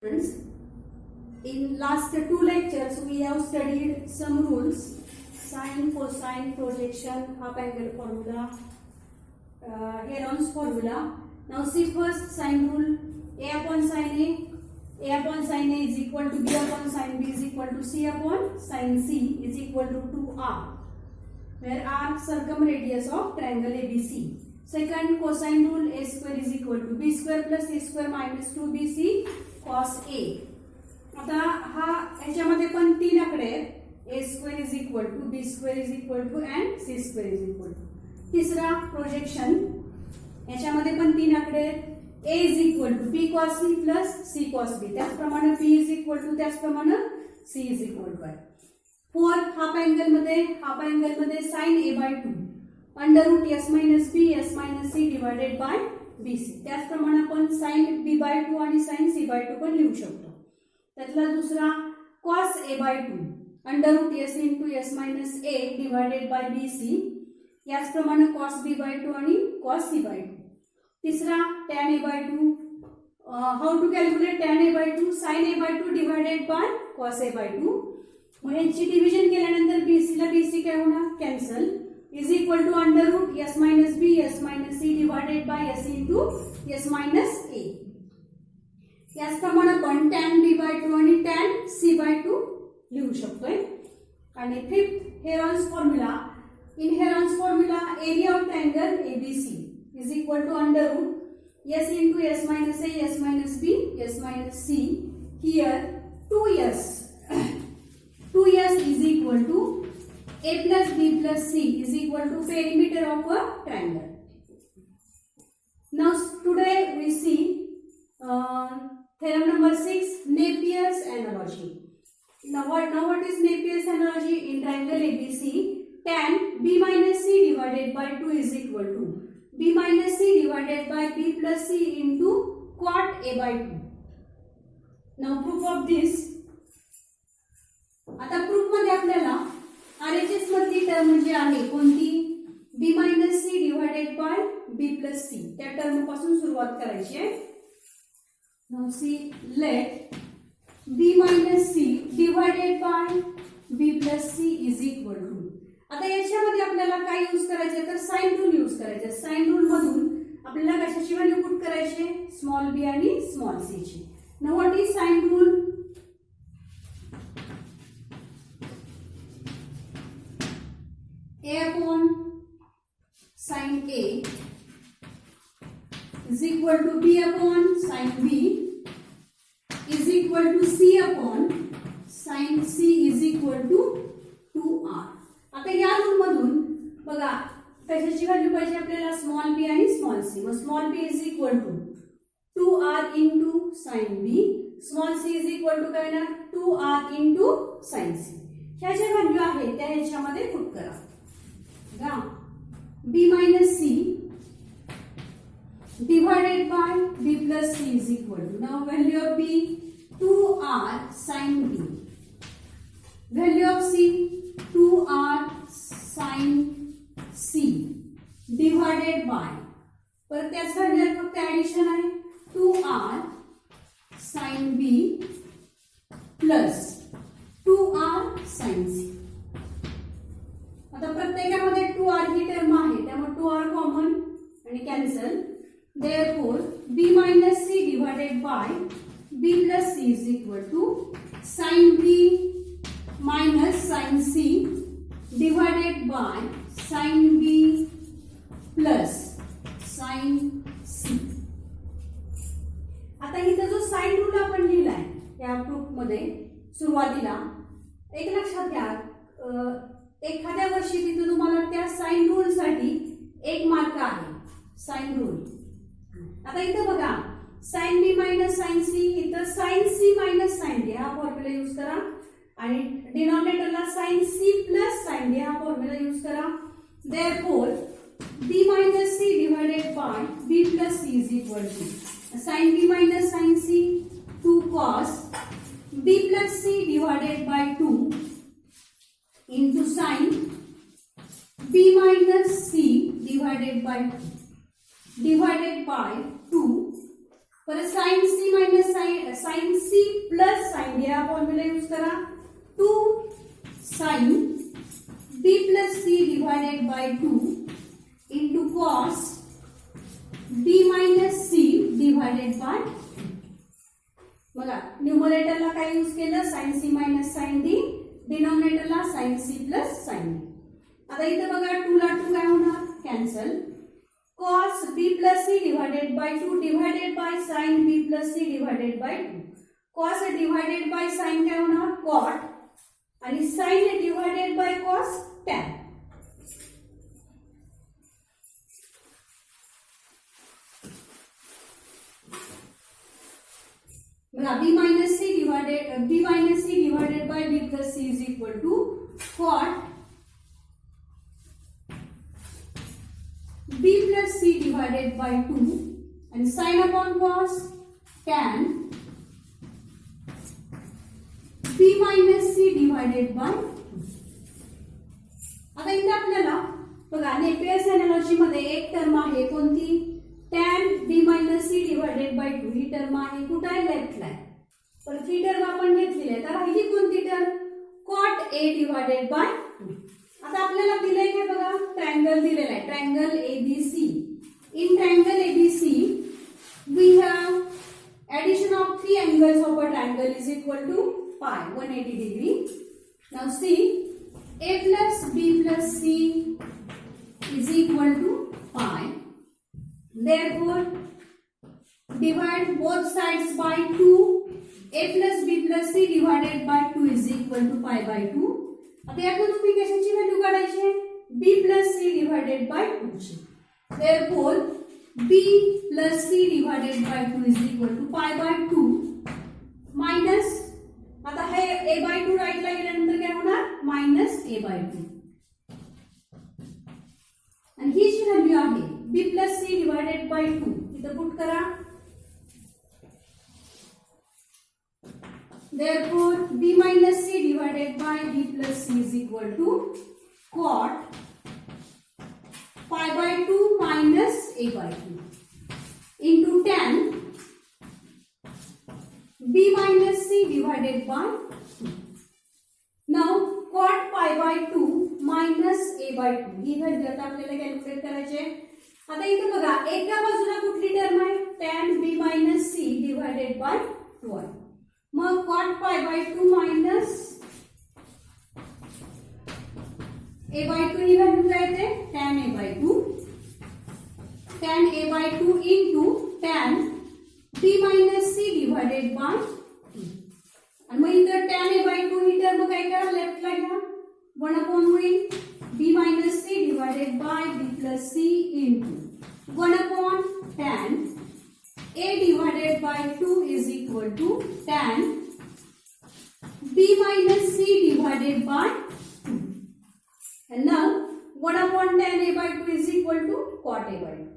Friends, in last two lectures we have studied some rules: sine, cosine, projection, half angle formula, Heron's formula. Now see first sine rule: a upon sine A is equal to b upon sine b is equal to c upon sine c is equal to 2r, where r circumradius of triangle ABC. Second cosine rule: a square is equal to b square plus a square minus 2bc cos a. आता हा ह्याच्यामध्ये पण तीन आकडे आहेत: a square is equal to b square is equal to and c square is equal to. तिसरा projection, ह्याच्यामध्ये पण तीन आकडे आहेत: a is equal to b cos c plus c cos b, त्याचप्रमाणे b इज इक्वल टू त्याचप्रमाणे c is equal to आहे. Fourth half angle मध्ये sin a by 2 under root s minus b s minus c divided by bc, त्याचप्रमाणे आपण sin b by 2 आणि sin c by 2 पण लिहू शकतो. त्यातला दुसरा cos a by 2 under root s into s minus a divided by bc, याचप्रमाणे cos b by 2 आणि cos c बाय 2. तिसरा tan a by 2, how to calculate tan a by 2, sin a by 2 divided by cos a by 2. मग यांची division केल्यानंतर bc ला bc काय होणार, cancel, is equal to under root s minus b s minus c divided by s into s minus a. याचप्रमाणे आपण tan b by 2 आणि tan c by 2 लिहू शकतोय. आणि fifth Heron's formula, in Heron's formula area of triangle ABC is equal to under root s into s minus a s minus b s minus c. Here 2s is equal to a plus b plus c is equal to perimeter of a triangle. Now today we see theorem number 6, Napier's analogy. Now what is Napier's analogy? In triangle ABC, tan b minus c divided by 2 is equal to b minus c divided by b plus c into cot a by 2. Now proof of this. आता proof मध्ये आपल्याला RHS मधली term जी आहे कोणती, b minus C divided by b plus c, त्या term पासून सुरुवात करायची आहे. Now see let b minus C divided by b plus c is equal to, आता याच्यामध्ये आपल्याला काय यूज करायचे तर साइन रूल यूज करायचे. साइन रूल मधून आपल्याला कशाची व्हॅल्यू पुट करायची, स्मॉल b आणि स्मॉल c ची. Now what is sine rule, a upon sin a is equal to b upon sin b is equal to c upon sin c is equal to 2r. आता या rule मधून बघा कशाची value पाहिजे आपल्याला, small b आणि small c. मग small b is equal to 2r into sin b, small c is equal to काय ना 2r into sin c. ह्या ज्या व्हॅल्यू आहेत त्या ह्याच्यामध्ये पुट करा. b minus c divided by b plus c is equal to, now value of b 2r sin b, value of c 2r sin c divided by, परत त्याच value फक्त addition आहे 2r sin b plus 2r sin c. आता प्रत्येकामध्ये 2r ही term आहे त्यामुळे 2r common आणि cancel. Therefore b minus c divided by b plus c is equal to sin b minus sin c divided by sin b plus sin c. आता इथे जो sine rule आपण लिहिलाय या proof मध्ये सुरुवातीला एक लक्षात घ्या, एखाद्या वर्षी तिथे तुम्हाला त्या साइन रूल साठी 1 मार्क आहे, साइन रूल. आता इथे बघा sin b minus sin c, इथं sin c मायनस sin d हा फॉर्म्युला यूज करा आणि डिनॉमिनेटरला sin c प्लस sin d हा फॉर्म्युला यूज करा. Therefore b minus c divided by b plus c is equal to sin b minus sin c 2 cos b plus c divided by 2 into sin b minus c divided by 2, परत sine C minus sine C plus sine D हा formula use करा. 2 sine B plus C divided by 2 into cos B minus C divided by. बघा न्यूमरेटरला काय use केलं, sine C minus sine D, डिनॉमिनेटरला sine C plus sine D. आता इथे बघा 2 ला 2 काय होणार, cancel. cos b plus c divided by 2 divided by sin b plus c divided by 2. cos divided by sin काय होणार, cot, आणि sin divided by cos tan. बघा b minus c divided by b plus c is equal to cot b plus c divided by 2 and sin upon cos tan b minus c divided by 2. आता इथे आपल्याला बघा Napier's analogy मध्ये एक term आहे कोणती, tan b minus c divided by 2 he term आहे कुठे आहे, लेफ्टला आहे. पण ही टर्म आपण घेतलेली आहे, तर राहिली कोणती term, cot a divided by 2. आता आपल्याला दिलंय काय बघा, ट्रायंगल दिलेला आहे, triangle ABC. In triangle ABC we have addition of 3 angles of a triangle is equal to pi 180 degree. Now see a plus b plus c is equal to pi. Therefore divide both sides by 2. a plus b plus c divided by 2 is equal to pi by 2. आता यातून तुम्ही कशाची value काढायची आहे, b plus c divided by 2 ची. Therefore b plus c divided by 2 is equal to pi by 2 minus, आता हे a by 2 राईटला गेल्यानंतर काय होणार, मायनस a by 2. आणि ही जी व्हॅल्यू आहे b plus c divided by 2 इथं पुट करा. Therefore b minus c divided by b plus c is equal to cot pi by 2 minus a by 2 into tan b minus c divided by 2. Now cot pi by 2 minus a by 2 he value आता आपल्याला calculate करायची आहे. आता इथे बघा एका बाजूला कुठली टर्म आहे, tan b minus c divided by 2 आहे. मग cot pi by 2 minus a by 2 he value काय येते, tan a by 2 into tan b minus c divided by 2. आणि मग इथं tan a by 2 he term काय करा, लेफ्टला घ्या, 1 upon होईल b minus c divided by b plus c into 1 upon tan a divided by 2 is equal to tan b minus c divided by 2. And now 1 upon tan a by 2 is equal to cot a by 2.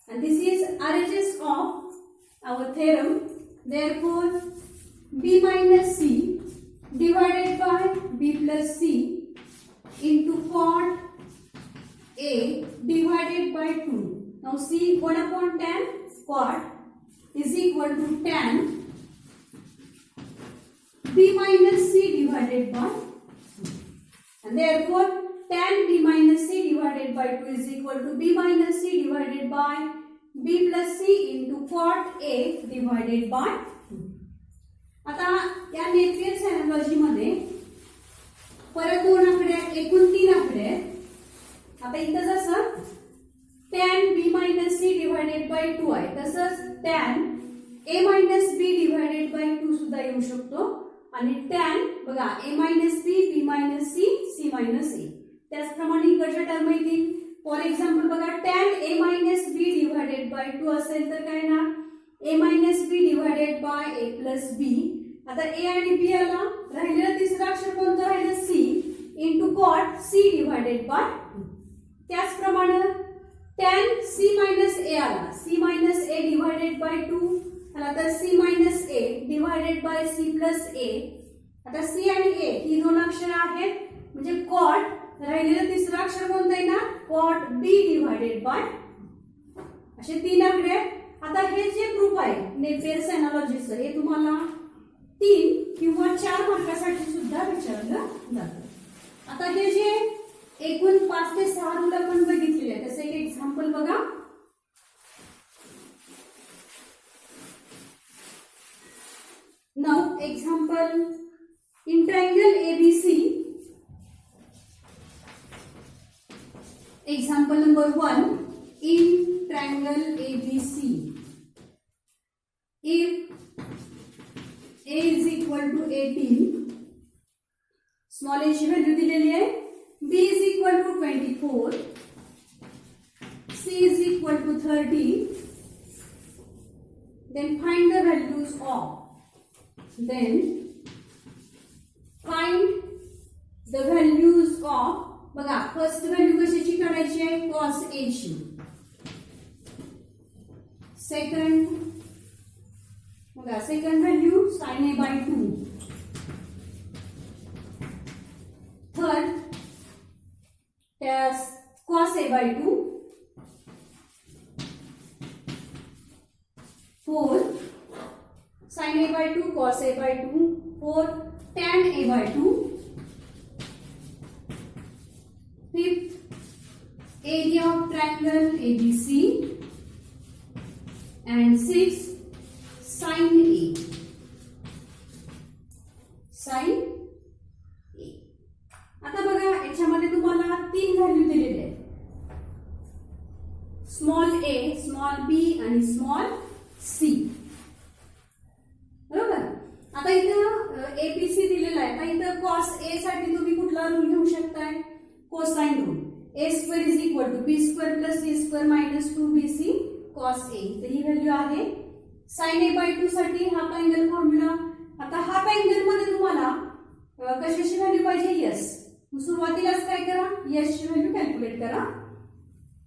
And this is RHS of our theorem. Therefore b minus c divided by b plus c into cot a divided by 2. Now see 1 upon tan cot is equal to tan b minus c divided by 2. And therefore tan b minus c divided by 2 is equal to b minus c divided by b plus c into cot a divided by 2. आता या Napier's analogy मध्ये परत 2 आकडे आहेत, एकूण 3 आकडे आहेत. आता इथं जसं tan b minus c divided by 2 आहे, तसंच tan a minus b divided by 2 सुद्धा येऊ शकतो. आणि tan बघा a minus b, b minus c, c minus a. त्याचप्रमाणे इकडच्या टर्म येतील. फॉर एक्झाम्पल बघा tan a minus b divided by 2 असेल तर काय ना, a minus b divided by a plus b. आता a आणि b आला, राहिलेलं तिसरं अक्षर कोणतं राहिलं, c into cot c divided by 2. त्याचप्रमाणे tan c minus a आला, c minus a divided by 2 आला, तर c minus a divided by c plus a. आता c आणि a ही दोन अक्षर आहेत, म्हणजे cot, राहिलेलं तिसरं अक्षर कोणतं आहे ना, cot b divided by. असे 3 आकडे. आता हे जे प्रूफ आहे नेपेयर्स अनालॉजीचं हे तुम्हाला 3 किंवा 4 मार्कासाठी सुद्धा विचारलं जातं. आता हे जे एकूण 5 ते 6 रूल आपण बघितलेले आहे त्याचं एक एक्झाम्पल बघा. Now example in triangle ABC. Example number 1, in triangle ABC, if A is equal to 18, small a ची व्हॅल्यू दिलेली आहे, B is equal to 24, C is equal to 30, then find the values of, then find the values of, बघा first value कशाची काढायची आहे, cos A ची, second बघा second value sin A by 2, third cos A by 2, fourth sin A by 2 cos A by 2, fourth tan A by 2, fifth area of triangle ABC, and sixth sin A. आता बघा याच्यामध्ये तुम्हाला 3 value दिलेले आहेत, small a, small b आणि small c. बरोबर. आता इथं एबीसी दिलेला आहे. आता इथं cos A साठी तुम्ही कुठला रूल घेऊ शकताय, cosine rule. a square is equal to b square plus c square minus 2bc cos A. तर ही व्हॅल्यू आहे. sin A by 2 साठी हाफ अँगल फॉर्म्युला. आता हाफ अँगल मध्ये तुम्हाला कशाची व्हॅल्यू पाहिजे, यस. सुरुवातीलाच काय करा, यस ची व्हॅल्यू कॅल्क्युलेट करा.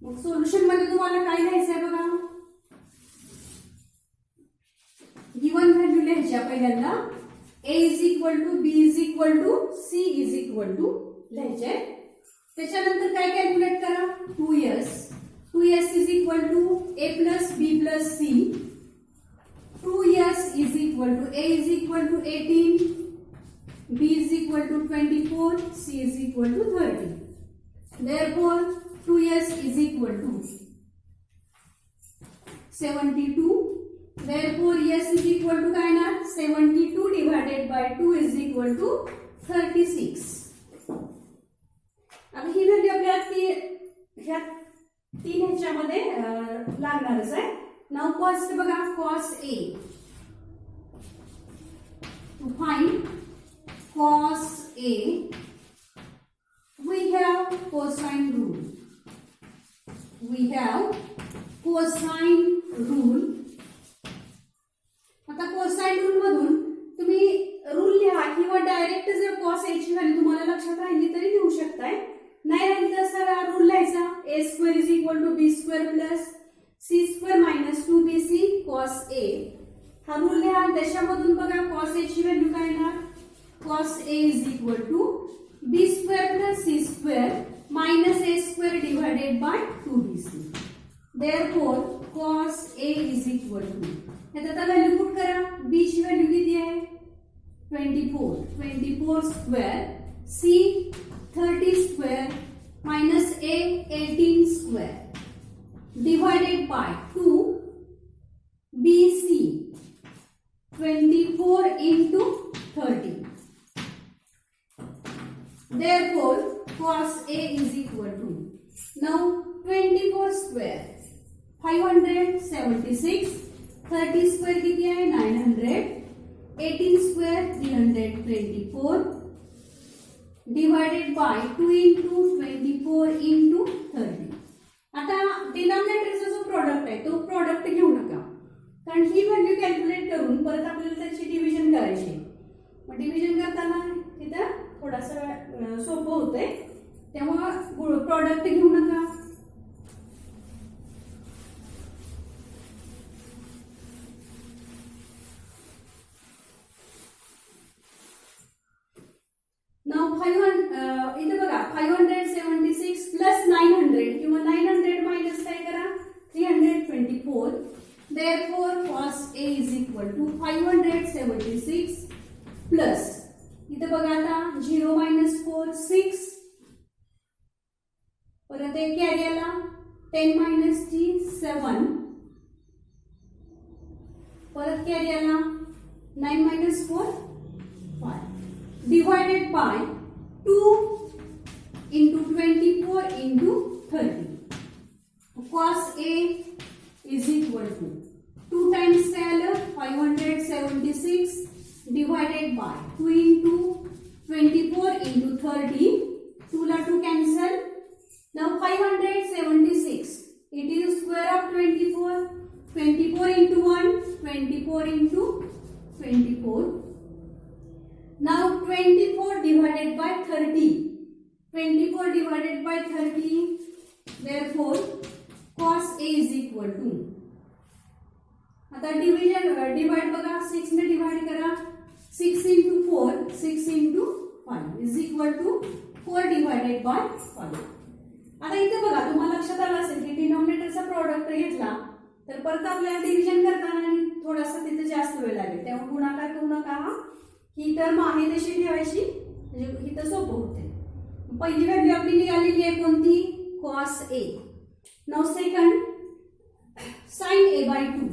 मग सोल्युशन मध्ये तुम्हाला काय लिहायचं आहे बघा, गिवन व्हॅल्यू लिहायच्या पहिल्यांदा. a is equal to b is equal to c is equal to लिहायचे. त्याच्यानंतर काय कॅल्क्युलेट करा, 2s is equal to a plus b plus c. 2s is equal to a is equal to 18, b is equal to 24, c is equal to 30. Therefore, 2s is equal to 72. Therefore, s is equal to काय ना 72 divided by 2 is equal to 36. आता ही value आपल्याला ह्या 3 ह्याच्यामध्ये लागणारच आहे. Now cost बघा, cos A. To find cos A, we have cosine rule. आता cosine rule मधून तुम्ही रूल लिहा किंवा डायरेक्ट जर cos A ची व्हॅल्यू तुम्हाला लक्षात राहिली तरी लिहू शकताय. नाही राहिली तर सगळा रूल लिहायचा, a square is equal to b square plus c square minus 2bc cos A. हा रूल लिहा. त्याच्यामधून बघा cos A ची व्हॅल्यू काय येणार, cos A is equal to b square plus c square minus a square divided by 2bc. Therefore, cos A is equal to, याचा value put करा. b ची व्हॅल्यू किती आहे, 24 square, c 30 square minus a 18 square divided by 2 bc 24 into 30. Therefore, cos A is equal to, now 24 square 576, 30 square किती आहे 900, 18 square 324 divided by 2 into 24 into 30. आता डिनॉमिनेटरचा जो product आहे तो प्रोडक्ट घेऊ नका, कारण ही व्हॅल्यू कॅल्क्युलेट करून परत आपल्याला त्याची डिव्हिजन करायची. मग डिव्हिजन करताना तिथं थोडासा सोपं होतंय, तेव्हा प्रॉडक्ट घेऊ नका. नाउ इथे बघा 576 प्लस 900 किंवा 900 मायनस काय करा 324. प्लस इथे बघा आता 0 - 4 6, परत एक कॅरी आला 10 - 3 7, परत कॅरी आला 9 - 4 5, divided by 2 into 24 into 30. Cos A is equal to 2 times काय 576 divided by 2 into 24 into 30. 2 ला 2 cancel. Now 576. It is square of 24. 24 into 1. 24 into 24. Now 24 divided by 30. 24 divided by 30, therefore cos A is equal to, आता divide बघा 6 ने divide करा 6 into 4 6 into 5 is equal to 4 divided by 5. आता इथे बघा तुम्हाला लक्षात आलं असेल की डिनॉमिनेटरचा प्रोडक्ट घेतला तर परत आपल्याला डिव्हिजन करताना आणि थोडासा तिथे जास्त वेळ लागेल, त्यामुळे गुणाकार करू नका. ही टर्म आहे तशी ठेवायची म्हणजे इथं सोपं होते. पहिली व्हॅल्यू आपली निघालेली आहे कोणती? cos A. Now second sin A by 2.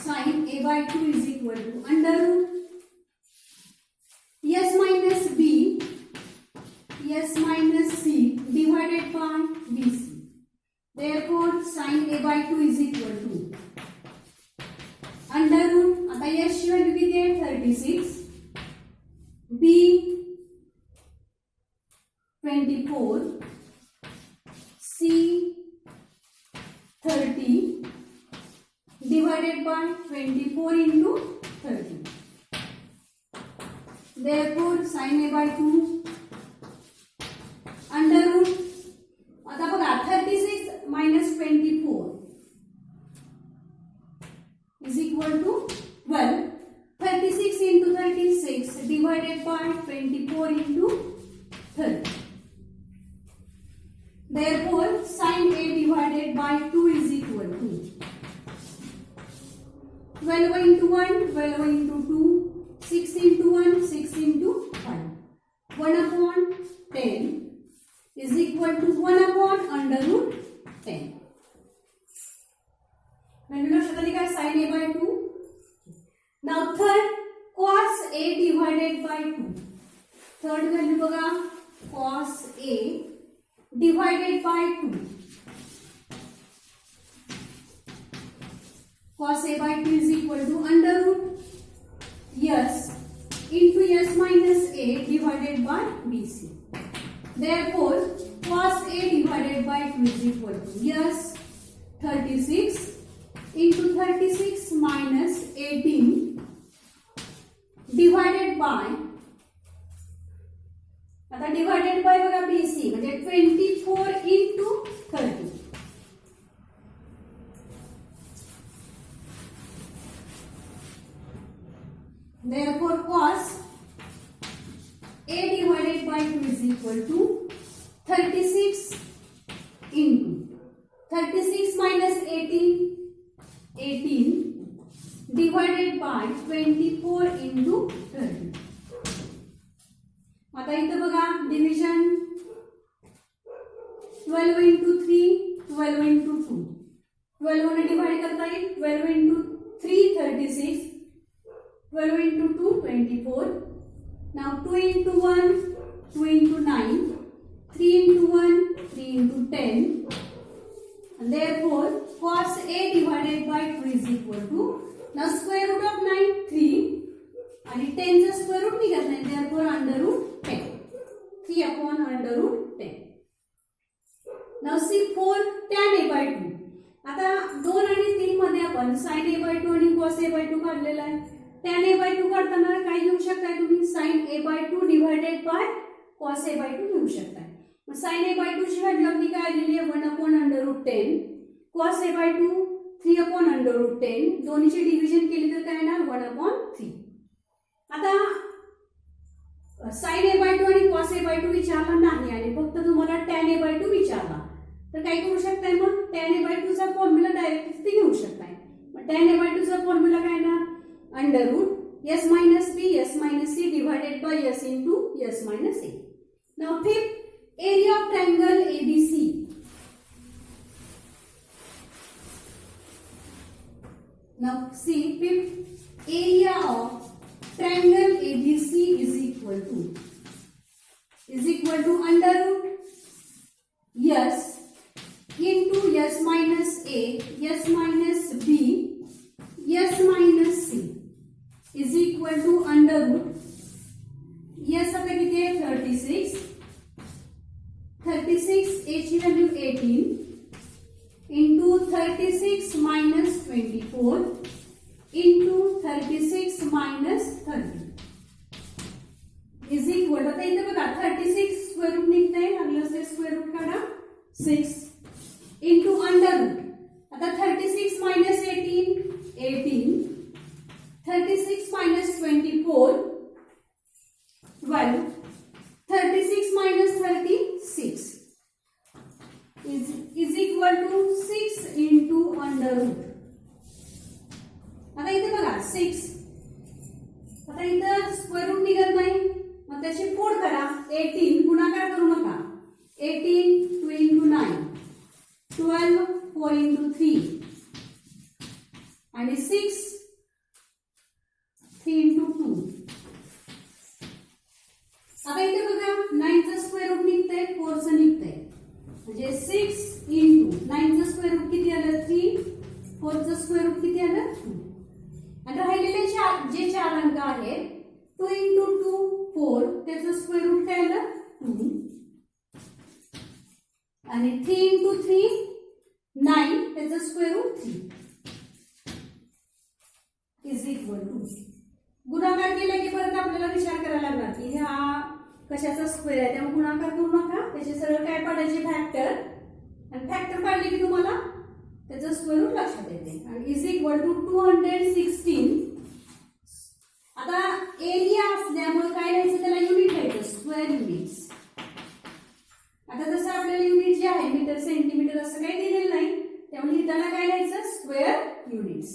sin A by 2 is equal to under root S minus B S minus C divided by BC. Therefore, sin A by 2 is equal to under root, आता S ची value किती आहे 36, B 24, C 30 divided by 24 into 30. Therefore, sin A by 2 under root, आता बघा 36 minus 24 is equal to 12. 36 into 36 divided by 24 into 30. Therefore, sin A divided by 2 is equal to 12 into 1, 12 into 2, 6 into 1, 6 into 5. 1 upon 10 is equal to 1 upon under root 10. Value लक्षात आली काय? sin A by 2. Now third cos A divided by 2. Third value बघा cos A divided by 2. cos A by 2 is equal to under root S into S minus A divided by BC. Therefore, cos A divided by 2 is equal to S 36 into 36 minus 18 divided by, आता divided by बघा BC म्हणजे 24 into 30. Therefore, cos A divided by 2 is equal to 36 into 36 minus 18 divided by 24 into 30. आता इथं बघा division 12 into 3 12 into 2, 12 ने divide करता येईल 12 into 3 36, 12 into 2 24. Now 2 into 1 2 into 9, 3 into 1 3 into 10. And therefore, cos A divided by 2 is equal to, now square root of 9 3 आणि 10 चा square route निघत नाही, therefore under root 10. 3 upon under root 10. Now see 4 tan A by 2. आता 2 आणि 3 मध्ये आपण sin A by 2 आणि cos A by 2 काढलेला आहे. tan A by 2 काढताना काय घेऊ शकताय तुम्ही? sin A by 2 divided by cos A by 2 घेऊ शकताय. sin A by 2 ची व्हॅल्यू आपली काय आलेली आहे 1 upon under root 10. cos A by 2 3 upon under root 10. दोन्हीची डिव्हिजन केली तर काय येणार 1 upon 3. आता साइन ए बाय टू आणि कॉस ए बाय टू विचारला नाही आणि फक्त तुम्हाला टॅन ए बाय टू विचारला तर काय करू शकताय मग टॅन ए बाय टू चा फॉर्म्युला डायरेक्ट घेऊ शकताय. मग टॅन ए बाय टू चा फॉर्म्युला काय ना under root s minus b s minus C divided by s into s minus a. Now fifth area of triangle ABC. Now see fifth area of triangle ABC is equal to under root S into S minus A, S minus B, S minus C is equal to under root S आता किती आहे 36 A ची value 18 into 36 minus 24 into 36 minus 30 is equal. आता इथे बघा 36 square route निघतंय लागलं असेल स्क्वेअर रूट काढा 6 into अंडर रूट. आता 36 minus 18 36 minus 24 12 36 minus 36 is equal to 6 into under root. आता इथे बघा 6 आता इथं स्क्वेअर रूट निघत नाही मग त्याची फोड करा 18 गुणाकार करू नका 18 2 into 9 12 4 into 3 आणि 6 3 into 2. आता इथे बघा 9 चा स्क्वेअर रूट निघतंय 4 चं निघतंय म्हणजे 6 into 9 चं स्क्वेअर रूट किती आलं 3 4 चं स्क्वेअर रूट किती आलं 2 आणि राहिलेले जे चार अंक आहेत 2 into 2 4 त्याचं स्क्वेअर रूट काय आलं 2 आणि 3 into 3 9 त्याचं square root 3 is equal to. गुणाकार केला की परत आपल्याला विचार करायला लागणार की हा कशाचा स्क्वेअर आहे त्यामुळे गुणाकार करू नका त्याचे सरळ काय पाडायचे फॅक्टर आणि फॅक्टर पाडले की तुम्हाला त्याचं स्क्वेअर रूट लक्षात येते आणि इज इक्वल टू 216. आता एरिया असल्यामुळे काय लिहायचं त्याला युनिट लिहायचं स्क्वेअर युनिट्स. आता जसं आपल्याला युनिट जे आहे मीटर सेंटीमीटर असं काही दिलेलं नाही त्यामुळे लिहिताना काय लिहायचं स्क्वेअर युनिट्स.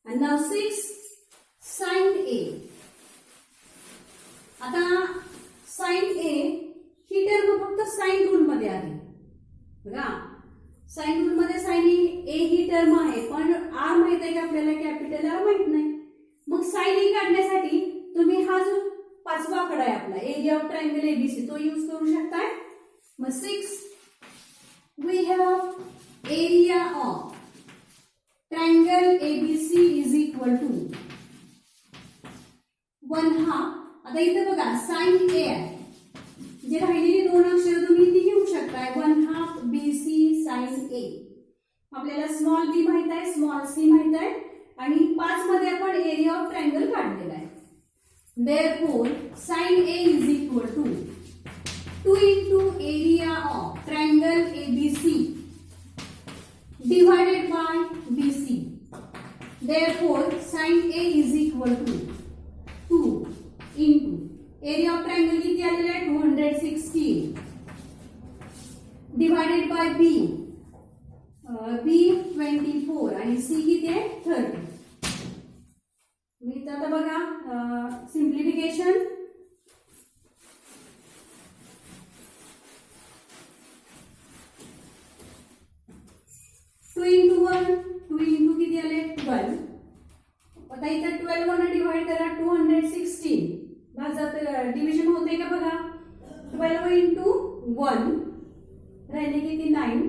आणि नाव 6 साइन ए. आता साइन ए ही टर्म फक्त साइन रूल मध्ये आली बघा साइन रूल मध्ये साइन ए ही टर्म आहे पण आर माहित आहे का आपल्याला कॅपिटल आर माहित नाही. मग साइन ए काढण्यासाठी तुम्ही हा जो पाचवा आकडा आहे आपला एरिया ऑफ ट्रायंगल एबीसी तो यूज करू शकताय. मग 6 we have area of triangle ABC is equal to 1/2. आता इथे बघा साइन ए आहे जे राहिलेली दोन अक्षर तुम्ही ती घेऊ शकताय 1/2 BC साइन ए. आपल्याला स्मॉल बी माहित आहे स्मॉल सी माहित आहे आणि 5 मध्ये आपण एरिया ऑफ ट्रायंगल काढलेला आहे. Therefore sin A is equal to 2 into area of triangle ABC divided by BC. Therefore sin A is equal to 2 into area of triangle किती आलेला आहे 216 divided by B B 24 आणि C किती आहे 30. मी आता बघा सिम्प्लिफिकेशन टू इंटू किती आले 12. आता इथे 12 वन डिवाइड करा 216 भागात डिव्हिजन होते का बघा 12 इंटू 1 राहिले किती 9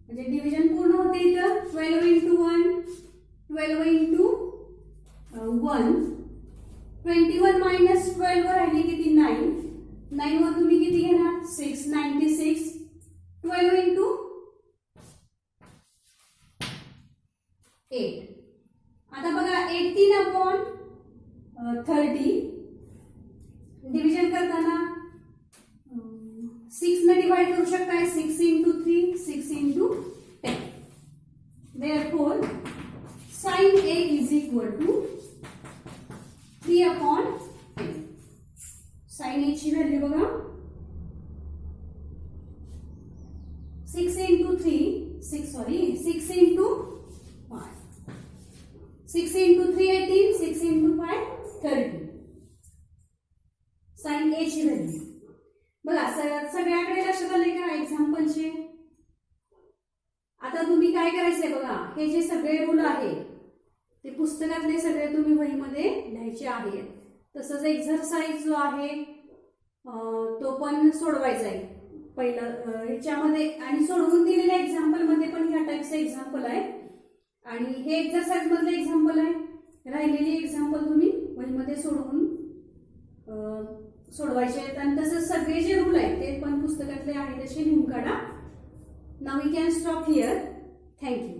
म्हणजे डिव्हिजन पूर्ण होते इथं 12 इंटू 1 12 इंटू 1 21 मायनस 12 वर राहिली किती 9 9 वर तुम्ही किती घेणार 696 12 इंटू 8. आता बघा 18/30 डिव्हिजन करताना 6 ने डिवाइड करू शकताय 6 into 3 6 into 10. Therefore sin A is equal to 3 upon sine A ची व्हॅल्यू बघा 6 into 5 6 into 3 18 6 into 5 30 sign A ची व्हॅल्यू बघा सगळ्याकडे लक्षात आले का एक्झाम्पलचे. आता तुम्ही काय करायचंय बघा हे जे सगळे रूल आहे ते पुस्तकातले सगळे तुम्ही वहीमध्ये लिहायचे आहेत. तसंच एक्झरसाइज जो आहे तो पण सोडवायचा आहे पहिलं ह्याच्यामध्ये आणि सोडवून दिलेल्या एक्झाम्पल मध्ये पण ह्या टाईपचं एक्झाम्पल आहे आणि हे एक्झरसाइज मधलं एक्झाम्पल आहे. राहिलेली एक्झाम्पल तुम्ही वहीमध्ये सोडवायचे आहेत आणि तसंच सगळे जे रूल आहेत ते पण पुस्तकातले आहे तसे लिहून काढा. Now we can stop here. Thank you.